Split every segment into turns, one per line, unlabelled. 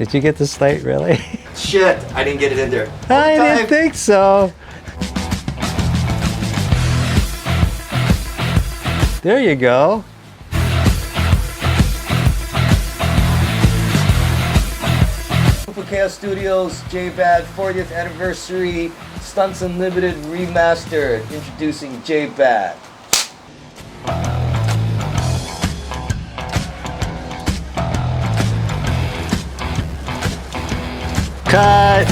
Did you get the slate, really?
Shit, I didn't get it in there.
I didn't think so. There you go.
Chaos Studios J-Bad 40th Anniversary Stunts Unlimited Remastered. Introducing J-Bad.
Cut.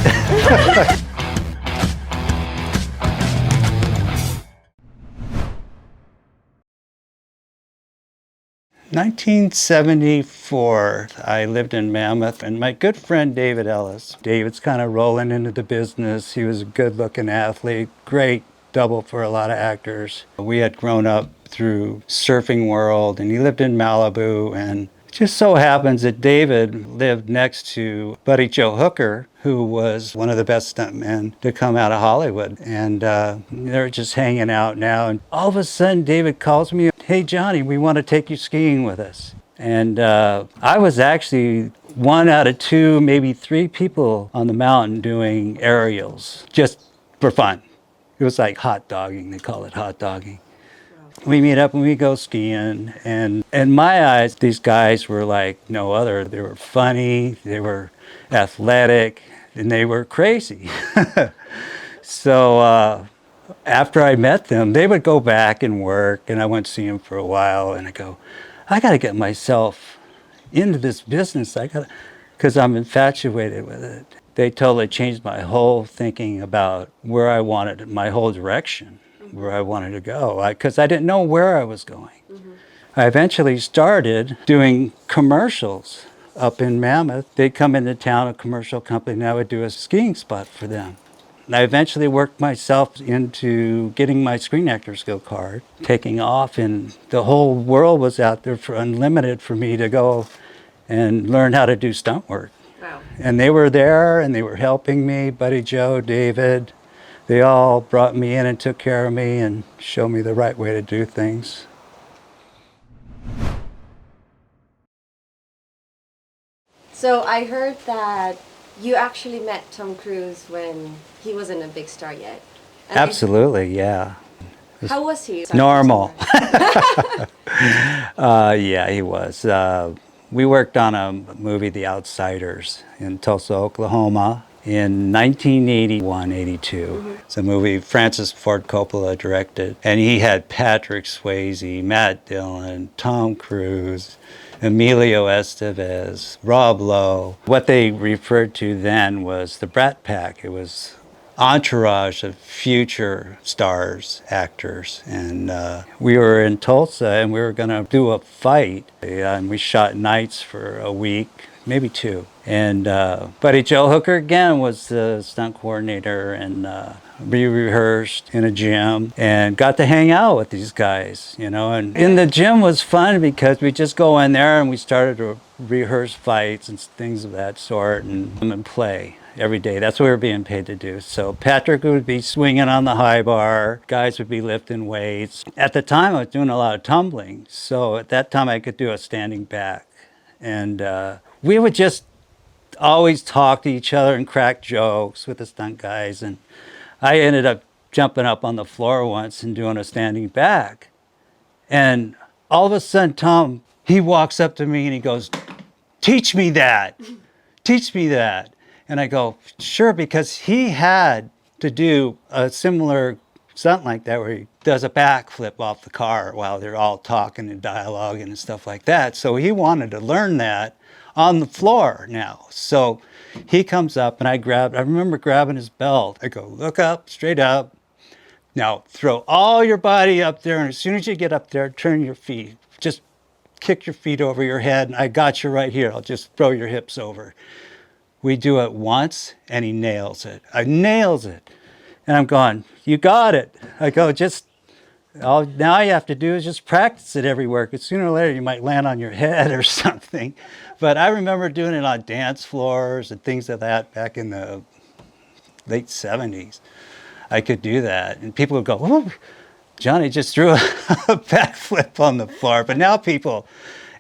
1974, I lived in Mammoth, and my good friend David Ellis. David's kind of rolling into the business. He was a good-looking athlete, great double for a lot of actors. We had grown up through Surfing World, and he lived in Malibu, and it just so happens that David lived next to Buddy Joe Hooker, who was one of the best stuntmen to come out of Hollywood. And they're just hanging out now. And all of a sudden, David calls me, "Hey, Johnny, we want to take you skiing with us." And I was actually one out of two, maybe three people on the mountain doing aerials, just for fun. It was like hot dogging. They call it hot dogging. We meet up and we go skiing, and in my eyes, these guys were like no other. They were funny, they were athletic, and they were crazy. So after I met them, they would go back and work, and I went to see them for a while, and I go, I got to get myself into this business. Because I'm infatuated with it. They totally changed my whole thinking about where I wanted, my whole direction, where I wanted to go, because I didn't know where I was going. I eventually started doing commercials up in Mammoth. They'd come into town, a commercial company, and I would do a skiing spot for them. And I eventually worked myself into getting my Screen Actors Guild card, taking off, and the whole world was out there for unlimited for me to go and learn how to do stunt work.
Wow.
And they were there, and they were helping me, Buddy Joe, David. They all brought me in and took care of me and showed me the right way to do things.
So I heard that you actually met Tom Cruise when he wasn't a big star yet. And
Absolutely, yeah.
how was he?
Normal. Yeah, he was. We worked on a movie, The Outsiders, in Tulsa, Oklahoma, in 1981-82. It's a movie Francis Ford Coppola directed, and he had Patrick Swayze, Matt Dillon, Tom Cruise, Emilio Estevez, Rob Lowe. What they referred to then was the Brat Pack. It was entourage of future stars, actors, and we were in Tulsa and we were going to do a fight, and we shot nights for a week, maybe two. And Buddy Joe Hooker again was the stunt coordinator, and we rehearsed in a gym and got to hang out with these guys, you know. And in the gym was fun because we just go in there and we started to rehearse fights and things of that sort, and play every day. That's what we were being paid to do. So Patrick would be swinging on the high bar, guys would be lifting weights. At the time I was doing a lot of tumbling, so at that time I could do a standing back. And we would just always talk to each other and crack jokes with the stunt guys. And I ended up jumping up on the floor once and doing a standing back. And all of a sudden, Tom, he walks up to me and he goes, "Teach me that. Teach me that." And I go, "Sure," because he had to do a similar stunt like that where he does a backflip off the car while they're all talking and dialoguing and stuff like that. So he wanted to learn that on the floor now. So he comes up and I remember grabbing his belt. I go, "Look up, straight up. Now throw all your body up there, and as soon as you get up there, turn your feet. Just kick your feet over your head, and I got you right here. I'll just throw your hips over." We do it once and he nails it. I nails it. And I'm going, "You got it." I go, all you have to do is just practice it everywhere, because sooner or later you might land on your head or something. But I remember doing it on dance floors and things like that back in the late 70s. I could do that. And people would go, "Oh, Johnny just threw a backflip on the floor." But now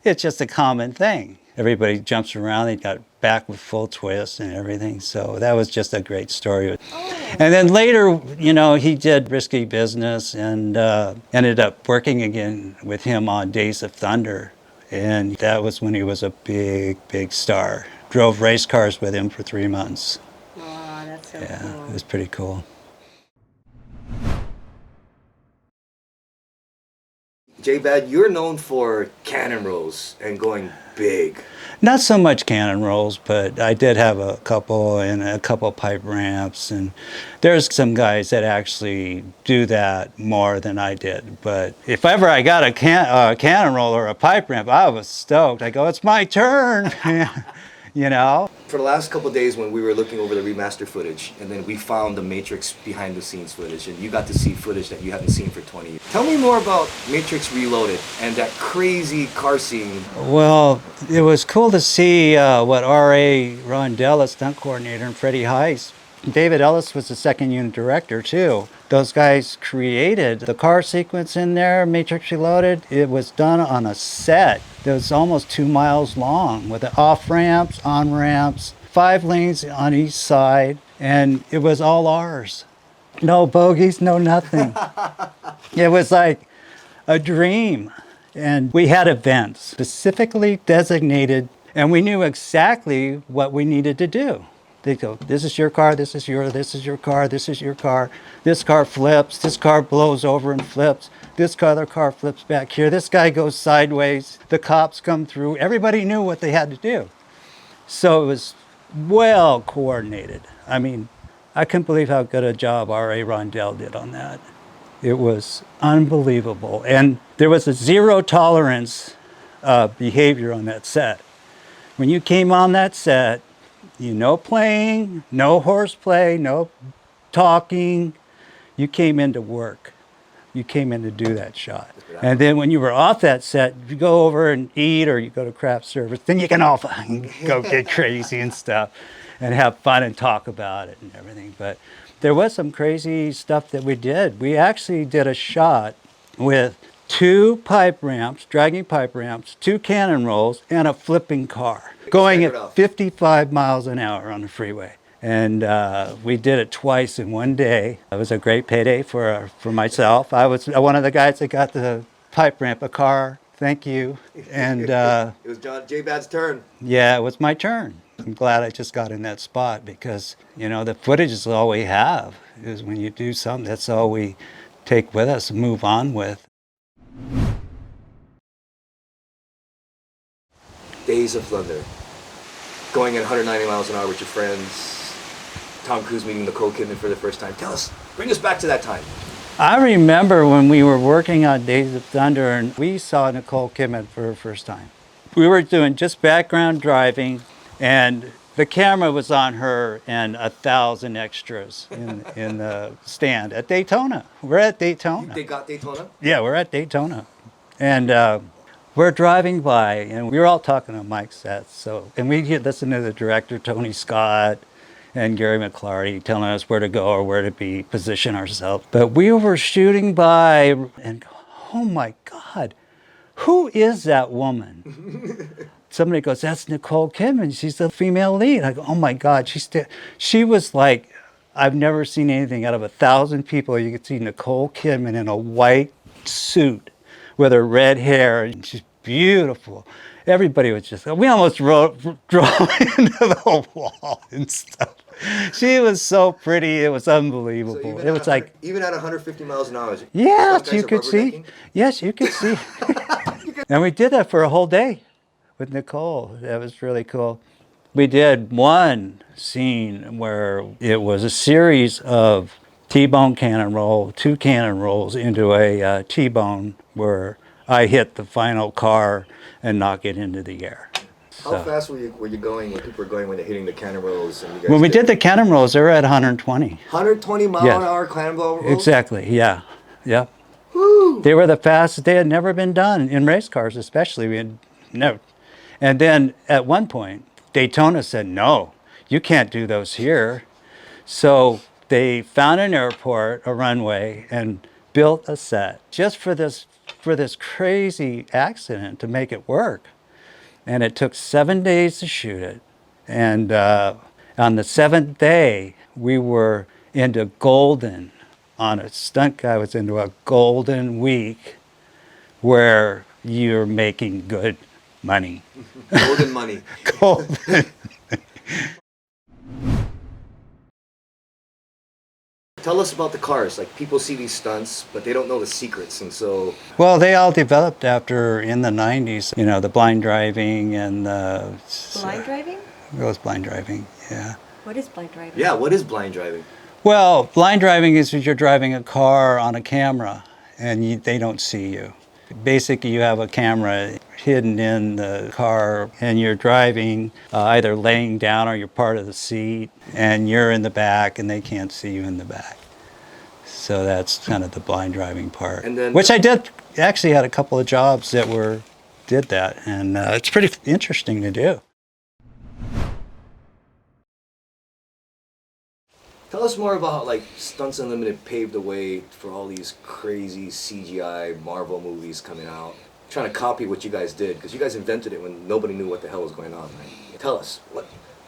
it's just a common thing. Everybody jumps around. They got back with full twist and everything. So that was just a great story. And then later, you know, he did Risky Business and ended up working again with him on Days of Thunder. And that was when he was a big, big star. Drove race cars with him for 3 months.
Oh, that's so
Yeah,
cool.
it was pretty cool.
J-Bad, you're known for cannon rolls and going big.
Not so much cannon rolls, but I did have a couple and a couple pipe ramps. And there's some guys that actually do that more than I did. But if ever I got a cannon roll or a pipe ramp, I was stoked. I go, it's my turn, you know?
For the last couple of days when we were looking over the remaster footage, and then we found the Matrix behind the scenes footage, and you got to see footage that you haven't seen for 20 years. Tell me more about Matrix Reloaded and that crazy car scene.
Well, it was cool to see what R.A. Rondell, stunt coordinator, and Freddie Heiss. David Ellis was the second unit director, too. Those guys created the car sequence in there, Matrix Reloaded. It was done on a set that was almost 2 miles long with off ramps, on ramps, 5 lanes on each side, and it was all ours. No bogeys, no nothing. It was like a dream. And we had events specifically designated, and we knew exactly what we needed to do. They go, this is your car, this is your car, this is your car. This car flips, this car blows over and flips. This other car flips back here. This guy goes sideways. The cops come through. Everybody knew what they had to do. So it was well coordinated. I mean, I couldn't believe how good a job R.A. Rondell did on that. It was unbelievable. And there was a zero tolerance behavior on that set. When you came on that set, no playing, no horseplay, no talking. You came in to work. You came in to do that shot. And then when you were off that set, you go over and eat or you go to craft service, then you can all go get crazy and stuff and have fun and talk about it and everything. But there was some crazy stuff that we did. We actually did a shot with 2 pipe ramps, dragging pipe ramps, 2 cannon rolls, and a flipping car going at 55 miles an hour on the freeway. And we did it twice in one day. It was a great payday for myself. I was one of the guys that got the pipe ramp a car. Thank you. And
it was John J-Bad's turn.
yeah, it was my turn. I'm glad I just got in that spot because, the footage is all we have. Is when you do something, that's all we take with us and move on with.
Days of Thunder. Going at 190 miles an hour with your friends. Tom Cruise meeting Nicole Kidman for the first time. Tell us, bring us back to that time.
I remember when we were working on Days of Thunder and we saw Nicole Kidman for the first time. We were doing just background driving and the camera was on her and 1,000 extras in the stand at Daytona. We're at Daytona.
They got Daytona?
Yeah, we're at Daytona. And we're driving by and we were all talking on mic sets. And we listened to the director, Tony Scott, and Gary McClarty telling us where to go or where to be, position ourselves. But we were shooting by and oh my God, who is that woman? Somebody goes, that's Nicole Kidman. She's the female lead. I go, oh my God, she was like, I've never seen anything out of 1,000 people. You could see Nicole Kidman in a white suit with her red hair, and she's beautiful. Everybody was just, we almost drove into the wall and stuff. She was so pretty, it was unbelievable.
So
It was like,
even at 150 miles an hour.
yes, you could see. Yes, you could see. And we did that for a whole day with Nicole. That was really cool. We did one scene where it was a series of T-bone cannon roll, 2 cannon rolls into a T-bone where I hit the final car and knock it into the air.
How fast were you going when people were going when they're hitting the cannon rolls? And you guys
When we did the cannon rolls, they were at 120.
120 mile
Yes.
an hour cannon rolls?
Exactly, yeah. Yeah.
Woo!
They were the fastest. They had never been done in race cars, especially. We had never. And then at one point, Daytona said, "No, you can't do those here." So they found an airport, a runway, and built a set just for this crazy accident to make it work. And it took 7 days to shoot it. And on the seventh day, we were into golden. On a stunt guy was into a golden week where you're making good money.
Golden money.
Golden.
Tell us about the cars. Like people see these stunts, but they don't know the secrets, and so
Well, they all developed after in the 90s, you know, the blind driving and the.
Blind driving?
It was blind driving, yeah.
What is blind driving?
yeah, what is blind driving?
Well, blind driving is you're driving a car on a camera and they don't see you. Basically, you have a camera hidden in the car and you're driving either laying down or you're part of the seat and you're in the back and they can't see you in the back. So that's kind of the blind driving part.
And then-
which I did, actually had a couple of jobs that did that, and it's pretty interesting to do.
Tell us more about how like Stunts Unlimited paved the way for all these crazy CGI Marvel movies coming out. Trying to copy what you guys did because you guys invented it when nobody knew what the hell was going on. Right? Tell us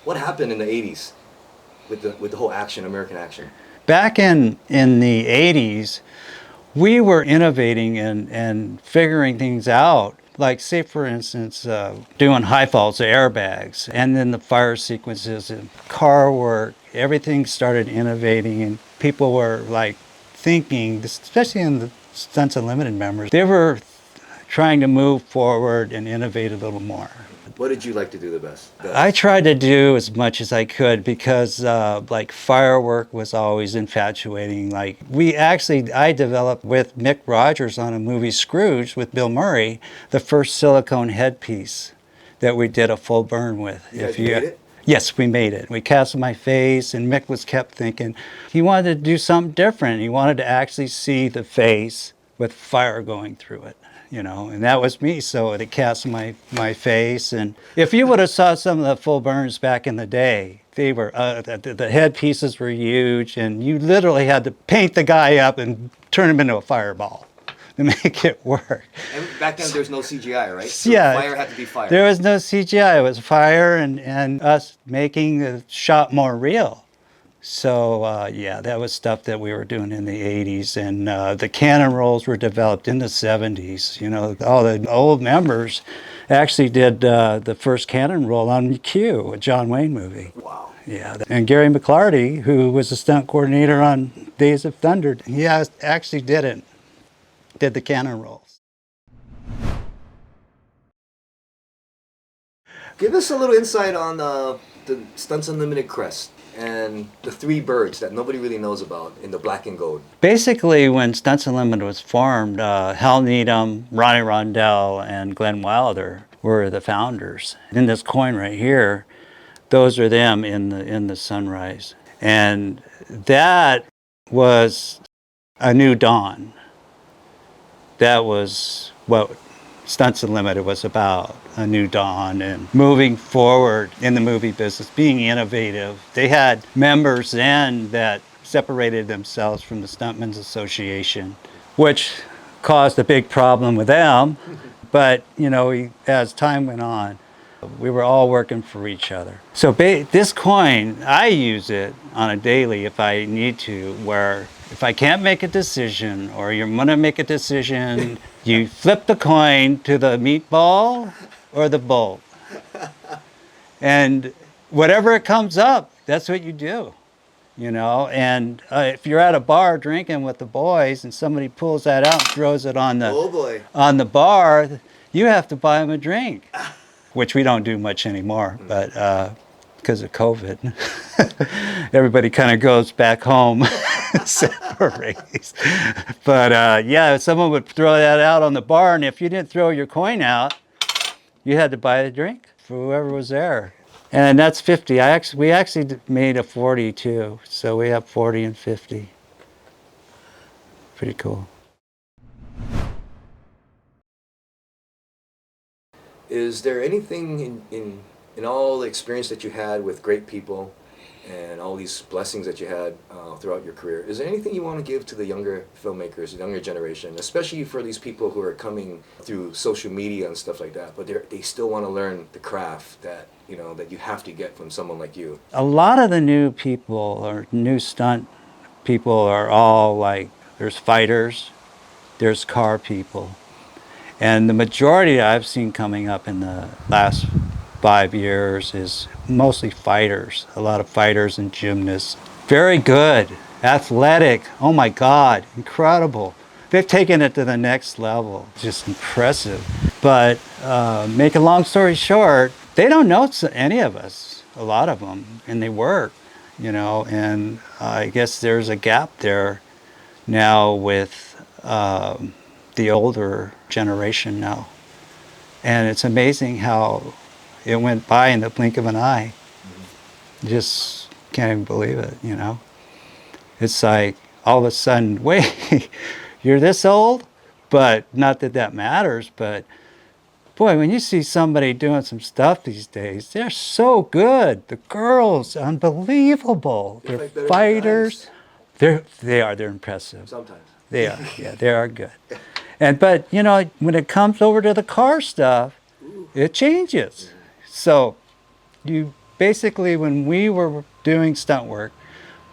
what happened in the '80s with the whole action, American action.
Back in the 80s, we were innovating and figuring things out. Like, say, for instance, doing high falls, airbags, and then the fire sequences and car work. Everything started innovating, and people were like thinking, especially in the Stunts Unlimited members, they were trying to move forward and innovate a little more.
What did you like to do the best?
I tried to do as much as I could because like firework was always infatuating. Like I developed with Mick Rogers on a movie Scrooge with Bill Murray, the first silicone headpiece that we did a full burn with.
You guys made it?
Yes, we made it. We cast my face, and Mick was kept thinking he wanted to do something different. He wanted to actually see the face with fire going through it, you know, and that was me. So they cast my face, and if you would have saw some of the full burns back in the day, they were the headpieces were huge, and you literally had to paint the guy up and turn him into a fireball to make it work.
And back then, there's no CGI, right? So
Yeah,
fire had to be fire.
There was no CGI. It was fire and us making the shot more real. So yeah, that was stuff that we were doing in the 80s, and the cannon rolls were developed in the 70s. You know, all the old members actually did the first cannon roll on Q, a John Wayne movie.
Wow.
Yeah, and Gary McClarty, who was the stunt coordinator on Days of Thunder, he actually did the cannon rolls.
Give us a little insight on the Stunts Unlimited crest and the three birds that nobody really knows about in the black and gold.
Basically, when Stunts Unlimited was formed, Hal Needham, Ronnie Rondell, and Glenn Wilder were the founders. In this coin right here, those are them in the sunrise. And that was a new dawn. That was what Stunts Unlimited was about, a new dawn and moving forward in the movie business, being innovative. They had members then that separated themselves from the Stuntmen's Association, which caused a big problem with them. But, you know, as time went on, we were all working for each other. So this coin, I use it on a daily if I need to, where if I can't make a decision or you're gonna make a decision, you flip the coin to the meatball or the bolt. And whatever it comes up, that's what you do, you know? And if you're at a bar drinking with the boys and somebody pulls that out and throws it on
Oh boy.
the bar, you have to buy them a drink, which we don't do much anymore, but because of COVID, everybody kind of goes back home, separates. But yeah, someone would throw that out on the bar, and if you didn't throw your coin out, you had to buy a drink for whoever was there. And that's 50. We actually made a 40 too, so we have 40 and 50. Pretty cool.
Is there anything in all the experience that you had with great people and all these blessings that you had throughout your career. Is there anything you want to give to the younger filmmakers, the younger generation, especially for these people who are coming through social media and stuff like that, but they still want to learn the craft that that you have to get from someone like you?
A lot of the new people or new stunt people are all like, there's fighters, there's car people. And the majority I've seen coming up in the last 5 years is mostly fighters, a lot of fighters and gymnasts. Very good, athletic, oh my God, incredible. They've taken it to the next level, just impressive. But make a long story short, they don't know any of us, a lot of them, and they work, and I guess there's a gap there now with the older generation now. And it's amazing how it went by in the blink of an eye. Just can't even believe it, It's like all of a sudden, wait, you're this old? But not that that matters, but boy, when you see somebody doing some stuff these days, they're so good. The girls, unbelievable. They're fighters. They're impressive.
Sometimes.
They are, yeah, they are good. But when it comes over to the car stuff, it changes. So you basically, when we were doing stunt work,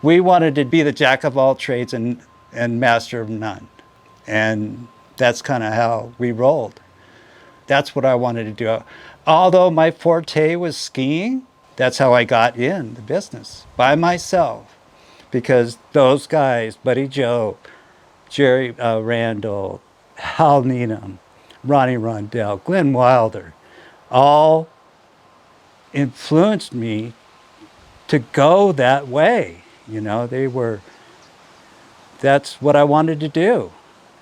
we wanted to be the jack of all trades and master of none. And that's kind of how we rolled. That's what I wanted to do. Although my forte was skiing, that's how I got in the business, by myself. Because those guys, Buddy Joe, Jerry Randall, Hal Needham, Ronnie Rondell, Glenn Wilder, all influenced me to go that way. That's what I wanted to do.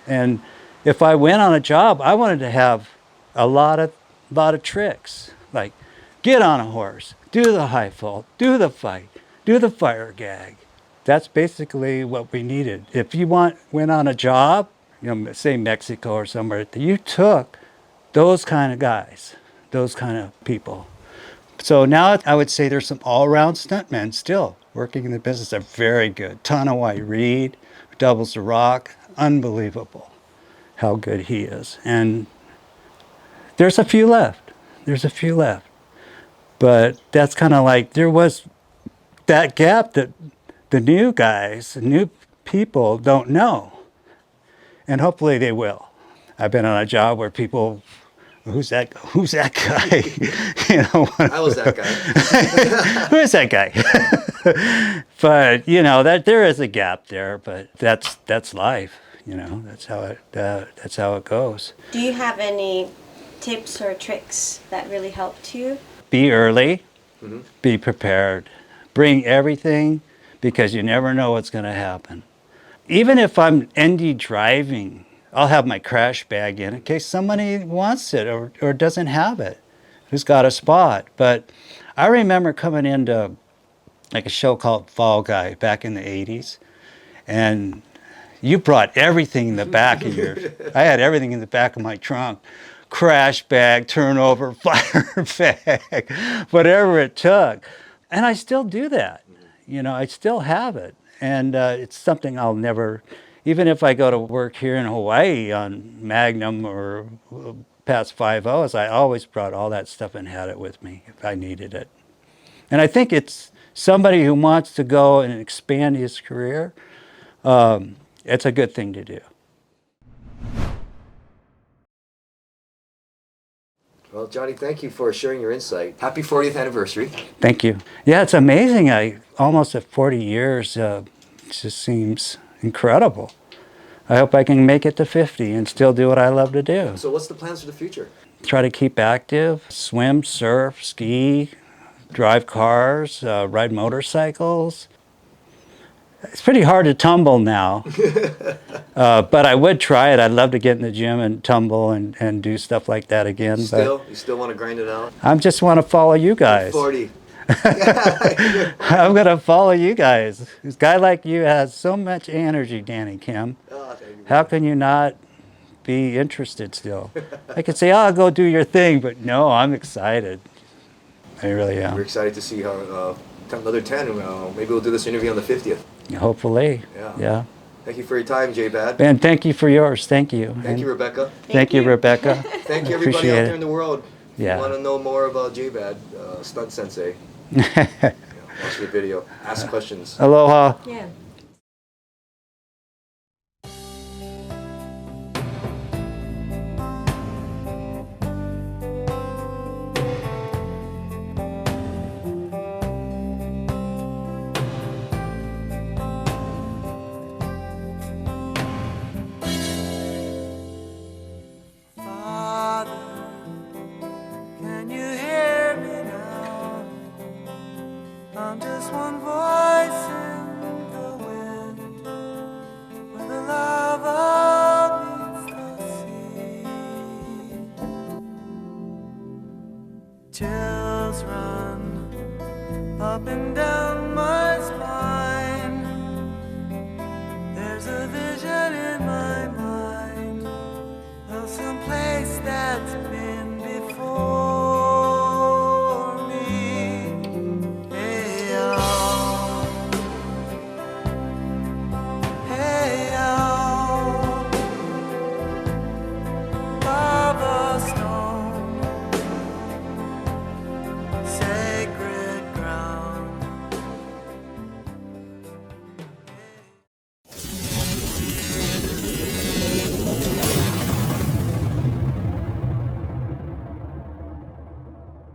And if I went on a job, I wanted to have a lot of tricks, like get on a horse, do the high fall, do the fight, do the fire gag. That's basically what we needed. If you went on a job, say Mexico or somewhere, you took those kind of guys, those kind of people. So now I would say there's some all-around stuntmen still working in the business. They're very good. Tanawai Reed, doubles the rock, unbelievable how good he is. And there's a few left. But that's kind of like, there was that gap that the new guys, the new people don't know. And hopefully they will. I've been on a job where people, who's that guy?
I was that guy.
Who is that guy? But that there is a gap there, but that's life. That's how it goes.
Do you have any tips or tricks that really helped you?
Be early, be prepared, bring everything, because you never know what's going to happen. Even if I'm ND driving, I'll have my crash bag in case somebody wants it or doesn't have it, who's got a spot. But I remember coming into like a show called Fall Guy back in the 80s, and you brought everything in the back of yours. I had everything in the back of my trunk. Crash bag, turnover, fire bag, whatever it took. And I still do that. I still have it. And it's something I'll never, even if I go to work here in Hawaii on Magnum or past 5.0s, I always brought all that stuff and had it with me if I needed it. And I think it's somebody who wants to go and expand his career, it's a good thing to do.
Well, Johnny, thank you for sharing your insight. Happy 40th anniversary.
Thank you. Yeah, it's amazing. Almost at 40 years, just seems incredible. I hope I can make it to 50 and still do what I love to do.
So what's the plans for the future?
Try to keep active, swim, surf, ski, drive cars, ride motorcycles. It's pretty hard to tumble now, but I would try it. I'd love to get in the gym and tumble and do stuff like that again.
You still want to grind it out?
I just want to follow you guys.
40.
I'm going to follow you guys. This guy like you has so much energy, Danny Kim.
Oh, thank you.
How can you not be interested still? I could say, oh, go do your thing, but no, I'm excited. I really am.
We're excited to see how another 10. Maybe we'll do this interview on the 50th.
Hopefully.
Yeah.
Yeah.
Thank you for your time, J-Bad.
And thank you for yours. Thank you.
Thank you, Rebecca.
Thank you, Rebecca.
Thank you,
I
everybody
appreciate
out there
it.
in the world. If
Yeah.
you want to know more about J-Bad, Stunt Sensei, watch the video. Ask questions.
Aloha.
Yeah.
Father, can you hear me now? I'm just one voice in the wind, where the lava meets the sea. Chills run up and down